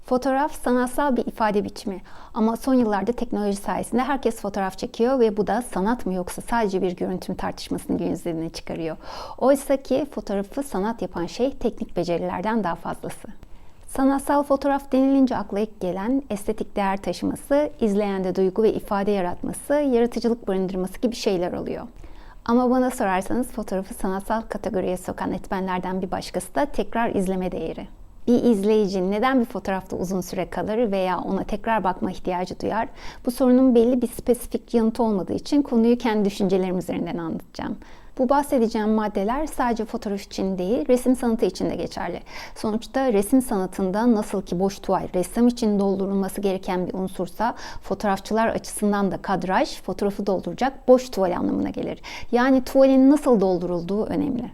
Fotoğraf sanatsal bir ifade biçimi ama son yıllarda teknoloji sayesinde herkes fotoğraf çekiyor ve bu da sanat mı yoksa sadece bir görüntü mü tartışmasını gün yüzüne çıkarıyor. Oysa ki fotoğrafı sanat yapan şey teknik becerilerden daha fazlası. Sanatsal fotoğraf denilince akla ilk gelen estetik değer taşıması, izleyende duygu ve ifade yaratması, yaratıcılık barındırması gibi şeyler oluyor. Ama bana sorarsanız fotoğrafı sanatsal kategoriye sokan etmenlerden bir başkası da tekrar izleme değeri. Bir izleyici neden bir fotoğrafta uzun süre kalır veya ona tekrar bakma ihtiyacı duyar? Bu sorunun belli bir spesifik yanıtı olmadığı için konuyu kendi düşüncelerim üzerinden anlatacağım. Bu bahsedeceğim maddeler sadece fotoğraf için değil, resim sanatı için de geçerli. Sonuçta resim sanatında nasıl ki boş tuval ressam için doldurulması gereken bir unsursa, fotoğrafçılar açısından da kadraj fotoğrafı dolduracak boş tuval anlamına gelir. Yani tuvalin nasıl doldurulduğu önemli.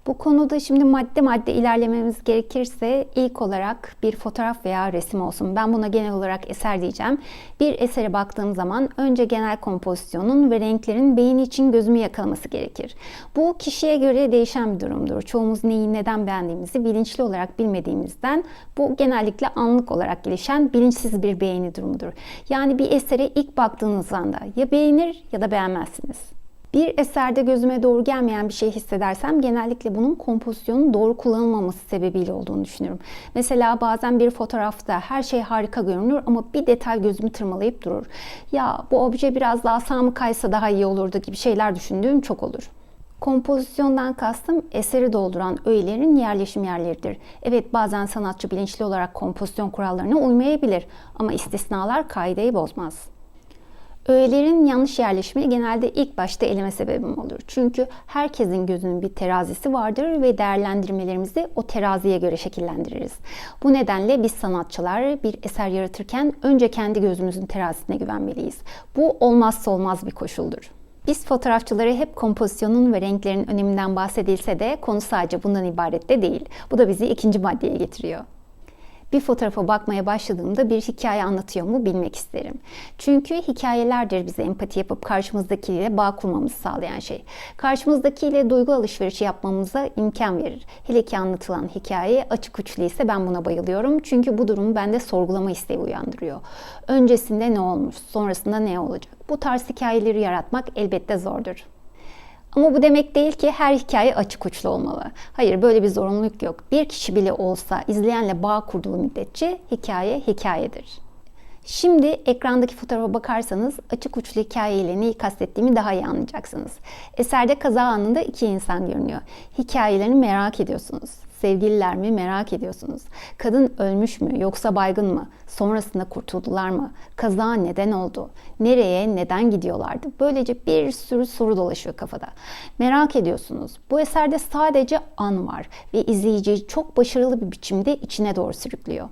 Bu konuda şimdi madde madde ilerlememiz gerekirse ilk olarak bir fotoğraf veya resim olsun. Ben buna genel olarak eser diyeceğim. Bir esere baktığım zaman önce genel kompozisyonun ve renklerin beğeni için gözümü yakalaması gerekir. Bu kişiye göre değişen bir durumdur. Çoğumuz neyi neden beğendiğimizi bilinçli olarak bilmediğimizden bu genellikle anlık olarak gelişen bilinçsiz bir beğeni durumudur. Yani bir esere ilk baktığınız anda ya beğenir ya da beğenmezsiniz. Bir eserde gözüme doğru gelmeyen bir şey hissedersem genellikle bunun kompozisyonun doğru kullanılmaması sebebiyle olduğunu düşünüyorum. Mesela bazen bir fotoğrafta her şey harika görünür ama bir detay gözümü tırmalayıp durur. Ya bu obje biraz daha sağa mı kaysa daha iyi olurdu gibi şeyler düşündüğüm çok olur. Kompozisyondan kastım eseri dolduran öğelerin yerleşim yerleridir. Evet, bazen sanatçı bilinçli olarak kompozisyon kurallarına uymayabilir ama istisnalar kaideyi bozmaz. Öğelerin yanlış yerleşimi genelde ilk başta eleme sebebim olur. Çünkü herkesin gözünün bir terazisi vardır ve değerlendirmelerimizi o teraziye göre şekillendiririz. Bu nedenle biz sanatçılar bir eser yaratırken önce kendi gözümüzün terazisine güvenmeliyiz. Bu olmazsa olmaz bir koşuldur. Biz fotoğrafçıları hep kompozisyonun ve renklerin öneminden bahsedilse de konu sadece bundan ibaret de değil. Bu da bizi ikinci maddeye getiriyor. Bir fotoğrafa bakmaya başladığımda bir hikaye anlatıyor mu bilmek isterim. Çünkü hikayelerdir bize empati yapıp karşımızdakiyle bağ kurmamızı sağlayan şey. Karşımızdakiyle duygu alışverişi yapmamıza imkan verir. Hele ki anlatılan hikaye açık uçlu ise ben buna bayılıyorum. Çünkü bu durum bende sorgulama isteği uyandırıyor. Öncesinde ne olmuş, sonrasında ne olacak? Bu tarz hikayeleri yaratmak elbette zordur. Ama bu demek değil ki her hikaye açık uçlu olmalı. Hayır, böyle bir zorunluluk yok. Bir kişi bile olsa izleyenle bağ kurduğu müddetçe hikaye hikayedir. Şimdi ekrandaki fotoğrafa bakarsanız açık uçlu hikayeyle neyi kastettiğimi daha iyi anlayacaksınız. Eserde kaza anında iki insan görünüyor. Hikayelerini merak ediyorsunuz. Sevgililer mi merak ediyorsunuz? Kadın ölmüş mü yoksa baygın mı? Sonrasında kurtuldular mı? Kaza neden oldu? Nereye, neden gidiyorlardı? Böylece bir sürü soru dolaşıyor kafada. Merak ediyorsunuz. Bu eserde sadece an var ve izleyiciyi çok başarılı bir biçimde içine doğru sürüklüyor.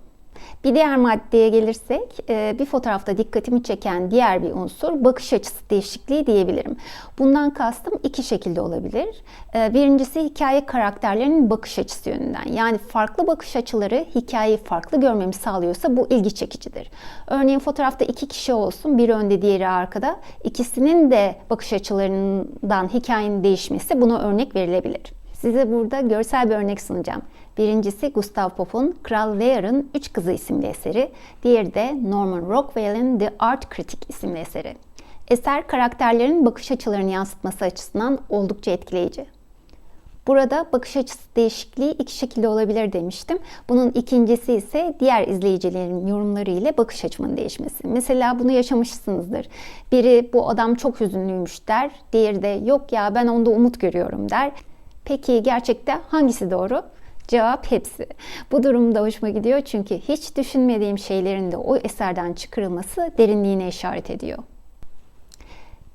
Bir diğer maddeye gelirsek, bir fotoğrafta dikkatimi çeken diğer bir unsur bakış açısı değişikliği diyebilirim. Bundan kastım iki şekilde olabilir. Birincisi hikaye karakterlerinin bakış açısı yönünden. Yani farklı bakış açıları hikayeyi farklı görmemi sağlıyorsa bu ilgi çekicidir. Örneğin fotoğrafta iki kişi olsun, biri önde diğeri arkada. İkisinin de bakış açılarından hikayenin değişmesi buna örnek verilebilir. Size burada görsel bir örnek sunacağım. Birincisi Gustav Pope'un Kral Lear'ın Üç Kızı isimli eseri, diğeri de Norman Rockwell'in The Art Critic isimli eseri. Eser karakterlerin bakış açılarını yansıtması açısından oldukça etkileyici. Burada bakış açısı değişikliği iki şekilde olabilir demiştim. Bunun ikincisi ise diğer izleyicilerin yorumları ile bakış açımın değişmesi. Mesela bunu yaşamışsınızdır. Biri bu adam çok hüzünlüymüş der, diğeri de yok ya ben onda umut görüyorum der. Peki gerçekte hangisi doğru? Cevap hepsi. Bu durumda hoşuma gidiyor çünkü hiç düşünmediğim şeylerin de o eserden çıkarılması derinliğine işaret ediyor.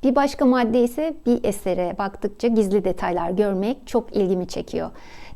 Bir başka madde ise bir esere baktıkça gizli detaylar görmek çok ilgimi çekiyor.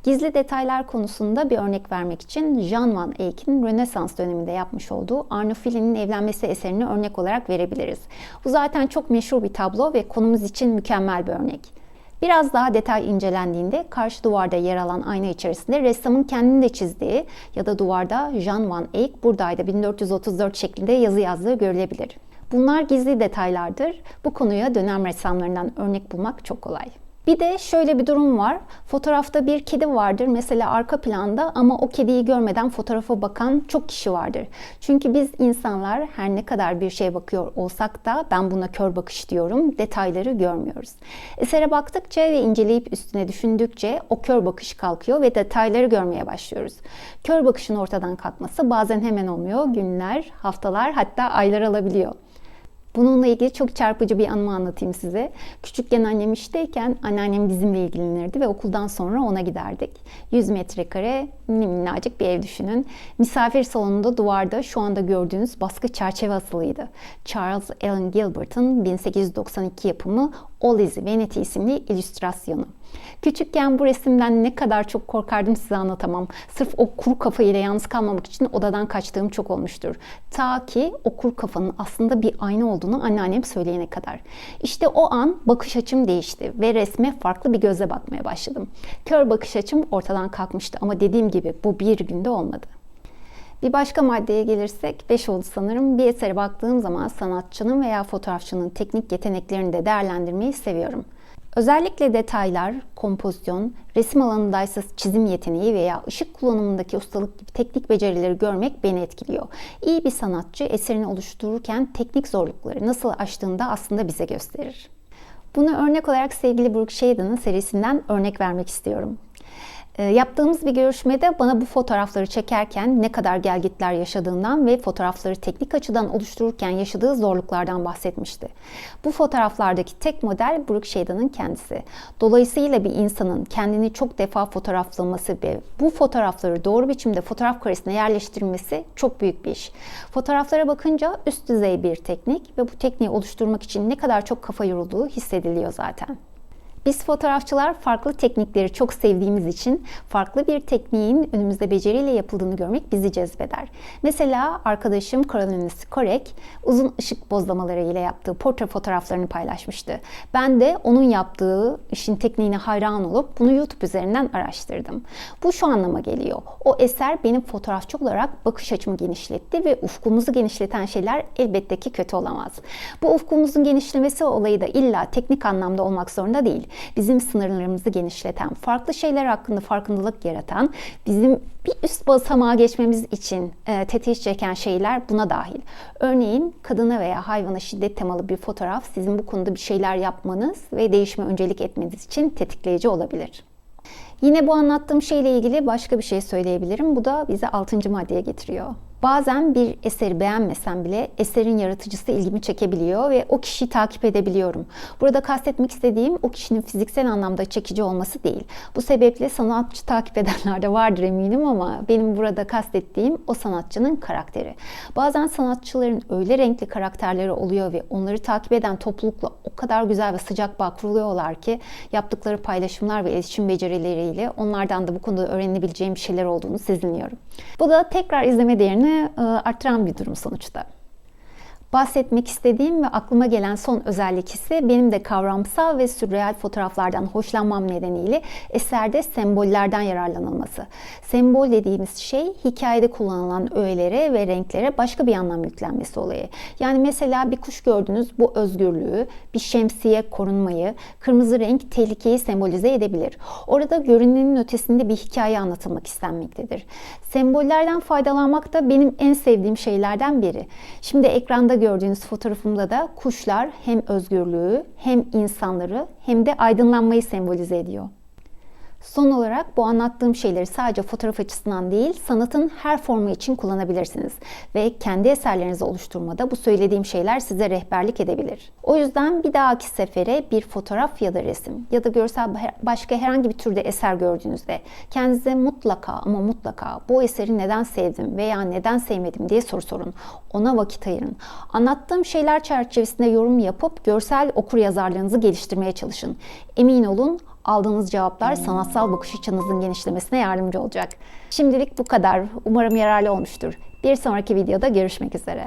Gizli detaylar konusunda bir örnek vermek için Jan van Eyck'in Rönesans döneminde yapmış olduğu Arno Fili'nin evlenmesi eserini örnek olarak verebiliriz. Bu zaten çok meşhur bir tablo ve konumuz için mükemmel bir örnek. Biraz daha detay incelendiğinde karşı duvarda yer alan ayna içerisinde ressamın kendini de çizdiği ya da duvarda Jan van Eyck buradaydı 1434 şeklinde yazı yazdığı görülebilir. Bunlar gizli detaylardır. Bu konuya dönem ressamlarından örnek bulmak çok kolay. Bir de şöyle bir durum var. Fotoğrafta bir kedi vardır mesela arka planda ama o kediyi görmeden fotoğrafa bakan çok kişi vardır. Çünkü biz insanlar her ne kadar bir şeye bakıyor olsak da, ben buna kör bakış diyorum, detayları görmüyoruz. Esere baktıkça ve inceleyip üstüne düşündükçe o kör bakış kalkıyor ve detayları görmeye başlıyoruz. Kör bakışın ortadan kalkması bazen hemen olmuyor. Günler, haftalar, hatta aylar alabiliyor. Bununla ilgili çok çarpıcı bir anımı anlatayım size. Küçükken annem işteyken anneannem bizimle ilgilenirdi ve okuldan sonra ona giderdik. 100 metrekare minnacık bir ev düşünün. Misafir salonunda duvarda şu anda gördüğünüz baskı çerçeve asılıydı. Charles Allen Gilbert'ın 1892 yapımı O Lizzie Vanity isimli illüstrasyonu. Küçükken bu resimden ne kadar çok korkardım size anlatamam. Sırf o kuru kafayla yalnız kalmamak için odadan kaçtığım çok olmuştur. Ta ki o kuru kafanın aslında bir ayna olduğunu anneannem söyleyene kadar. İşte o an bakış açım değişti ve resme farklı bir gözle bakmaya başladım. Kör bakış açım ortadan kalkmıştı ama dediğim gibi bu bir günde olmadı. Bir başka maddeye gelirsek 5 oldu sanırım. Bir esere baktığım zaman sanatçının veya fotoğrafçının teknik yeteneklerini de değerlendirmeyi seviyorum. Özellikle detaylar, kompozisyon, resim alanındaysa çizim yeteneği veya ışık kullanımındaki ustalık gibi teknik becerileri görmek beni etkiliyor. İyi bir sanatçı eserini oluştururken teknik zorlukları nasıl aştığını da aslında bize gösterir. Buna örnek olarak sevgili Brooke Shaden'ın serisinden örnek vermek istiyorum. Yaptığımız bir görüşmede bana bu fotoğrafları çekerken ne kadar gelgitler yaşadığından ve fotoğrafları teknik açıdan oluştururken yaşadığı zorluklardan bahsetmişti. Bu fotoğraflardaki tek model Brooke Shaden'ın kendisi. Dolayısıyla bir insanın kendini çok defa fotoğraflaması ve bu fotoğrafları doğru biçimde fotoğraf karesine yerleştirmesi çok büyük bir iş. Fotoğraflara bakınca üst düzey bir teknik ve bu tekniği oluşturmak için ne kadar çok kafa yorulduğu hissediliyor zaten. Biz fotoğrafçılar farklı teknikleri çok sevdiğimiz için farklı bir tekniğin önümüzde beceriyle yapıldığını görmek bizi cezbeder. Mesela arkadaşım Carolina Skorek uzun ışık bozlamaları ile yaptığı portre fotoğraflarını paylaşmıştı. Ben de onun yaptığı işin tekniğine hayran olup bunu YouTube üzerinden araştırdım. Bu şu anlama geliyor. O eser benim fotoğrafçı olarak bakış açımı genişletti ve ufkumuzu genişleten şeyler elbette ki kötü olamaz. Bu ufkumuzun genişlemesi olayı da illa teknik anlamda olmak zorunda değil. Bizim sınırlarımızı genişleten, farklı şeyler hakkında farkındalık yaratan, bizim bir üst basamağa geçmemiz için tetiş çeken şeyler buna dahil. Örneğin kadına veya hayvana şiddet temalı bir fotoğraf sizin bu konuda bir şeyler yapmanız ve değişime öncelik etmeniz için tetikleyici olabilir. Yine bu anlattığım şeyle ilgili başka bir şey söyleyebilirim. Bu da bizi 6. maddeye getiriyor. Bazen bir eseri beğenmesem bile eserin yaratıcısı ilgimi çekebiliyor ve o kişiyi takip edebiliyorum. Burada kastetmek istediğim o kişinin fiziksel anlamda çekici olması değil. Bu sebeple sanatçı takip edenler de vardır eminim ama benim burada kastettiğim o sanatçının karakteri. Bazen sanatçıların öyle renkli karakterleri oluyor ve onları takip eden toplulukla o kadar güzel ve sıcak bağ kuruluyorlar ki yaptıkları paylaşımlar ve iletişim becerileriyle onlardan da bu konuda öğrenebileceğim bir şeyler olduğunu sezinliyorum. Bu da tekrar izleme değerini arttıran bir durum sonuçta. Bahsetmek istediğim ve aklıma gelen son özellik ise benim de kavramsal ve sürreal fotoğraflardan hoşlanmam nedeniyle eserde sembollerden yararlanılması. Sembol dediğimiz şey hikayede kullanılan öğelere ve renklere başka bir anlam yüklenmesi olayı. Yani mesela bir kuş gördünüz, bu özgürlüğü, bir şemsiye korunmayı, kırmızı renk tehlikeyi sembolize edebilir. Orada görünenin ötesinde bir hikaye anlatılmak istenmektedir. Sembollerden faydalanmak da benim en sevdiğim şeylerden biri. Şimdi ekranda gördüğünüz fotoğrafımda da kuşlar hem özgürlüğü, hem insanları, hem de aydınlanmayı sembolize ediyor. Son olarak bu anlattığım şeyleri sadece fotoğraf açısından değil, sanatın her formu için kullanabilirsiniz. Ve kendi eserlerinizi oluşturmada bu söylediğim şeyler size rehberlik edebilir. O yüzden bir dahaki sefere bir fotoğraf ya da resim ya da görsel başka herhangi bir türde eser gördüğünüzde kendinize mutlaka ama mutlaka bu eseri neden sevdim veya neden sevmedim diye soru sorun. Ona vakit ayırın. Anlattığım şeyler çerçevesinde yorum yapıp görsel okuryazarlığınızı geliştirmeye çalışın. Emin olun, aldığınız cevaplar sanatsal bakış açınızın genişlemesine yardımcı olacak. Şimdilik bu kadar. Umarım yararlı olmuştur. Bir sonraki videoda görüşmek üzere.